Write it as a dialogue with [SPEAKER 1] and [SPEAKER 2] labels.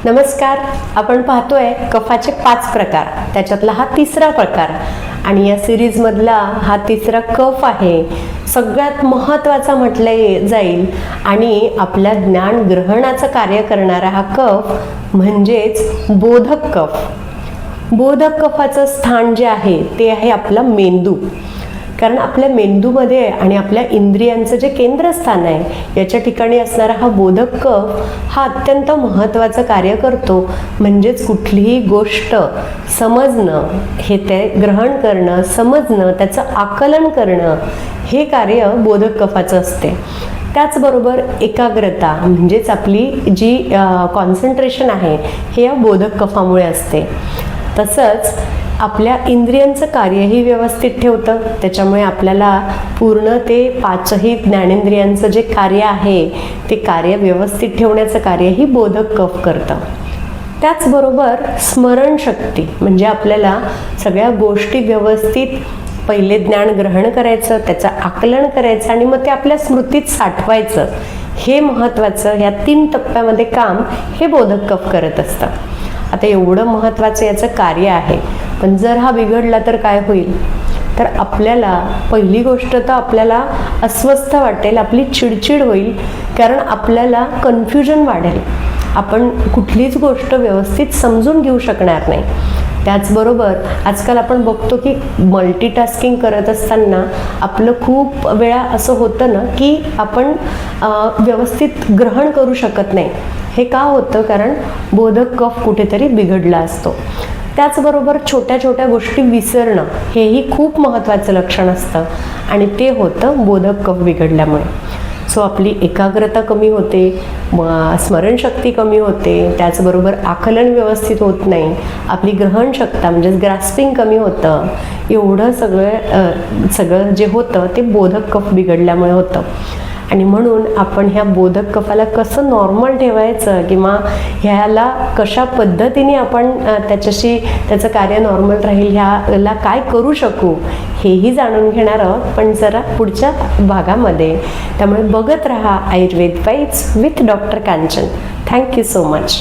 [SPEAKER 1] नमस्कार. आपण पाहतोय कफाचे 5 प्रकार, त्याच्यातला हा तिसरा प्रकार आणि या सिरीज मधला हा तिसरा कफ आहे. सगळ्यात महत्त्वाचा म्हटलं जाईल आणि आपल्या ज्ञान ग्रहणाचं कार्य करणारा हा कफ म्हणजेच बोधक कफ. बोधक कफाचं स्थान जे आहे ते आहे आपला मेंदू. कारण आपल्या मेंदूमध्ये आणि आपल्या इंद्रियांचं जे केंद्रस्थान आहे याच्या ठिकाणी असणारा हा बोधक कफ हा अत्यंत महत्त्वाचं कार्य करतो. म्हणजेच कुठलीही गोष्ट समजणं, हे ते ग्रहण करणं, समजणं, त्याचं आकलन करणं, हे कार्य बोधक कफाचं असते. त्याचबरोबर एकाग्रता म्हणजेच आपली जी कॉन्सन्ट्रेशन आहे हे या बोधक कफामुळे असते. तसंच आपल्या इंद्रियांचं कार्यही व्यवस्थित ठेवतं. त्याच्यामुळे आपल्याला पूर्ण ते 5ही ज्ञानेंद्रियांचं जे कार्य आहे ते कार्य व्यवस्थित ठेवण्याचं कार्यही बोधक कफ करतं. त्याचबरोबर स्मरणशक्ती म्हणजे आपल्याला सगळ्या गोष्टी व्यवस्थित पहिले ज्ञान ग्रहण करायचं, त्याचं आकलन करायचं आणि मग ते आपल्या स्मृतीत साठवायचं, हे महत्त्वाचं ह्या 3 टप्प्यामध्ये काम हे बोधक कफ करत असतं. आता एवढं महत्त्वाचं याचं कार्य आहे, पण जर हा बिघडला तर काय होईल? तर आपल्याला पहिली गोष्ट तर आपल्याला अस्वस्थ वाटेल, आपली चिडचिड होईल, कारण आपल्याला कन्फ्युजन वाढेल. आपण कुठलीच गोष्ट व्यवस्थित समजून घेऊ शकणार नाही. त्याचबरोबर आजकाल आपण बघतो की मल्टीटास्किंग करत असताना आपलं खूप वेळा असं होतं ना की आपण व्यवस्थित ग्रहण करू शकत नाही. हे का होतं? कारण बोधक कफ कुठेतरी बिघडला असतो. त्याचबरोबर छोट्या छोट्या गोष्टी विसरणं हेही खूप महत्त्वाचं लक्षण असतं आणि ते होतं बोधक कफ बिघडल्यामुळे. सो आपली एकाग्रता कमी होते, स्मरणशक्ती कमी होते, त्याचबरोबर आकलन व्यवस्थित होत नाही, आपली ग्रहणशक्ती म्हणजेच ग्रास्पिंग कमी होतं. एवढं सगळं जे होतं ते बोधक कफ बिघडल्यामुळे होतं. आणि म्हणून आपण ह्या बोधक कफाला कसं नॉर्मल ठेवायचं किंवा ह्याला कशा पद्धतीने आपण त्याचं कार्य नॉर्मल राहील, ह्याला काय करू शकू हेही जाणून घेणार आहोत, पण जरा पुढच्या भागामध्ये. त्यामुळे बघत राहा Ayurveda vibes with doctor Kanchan. Thank you so much.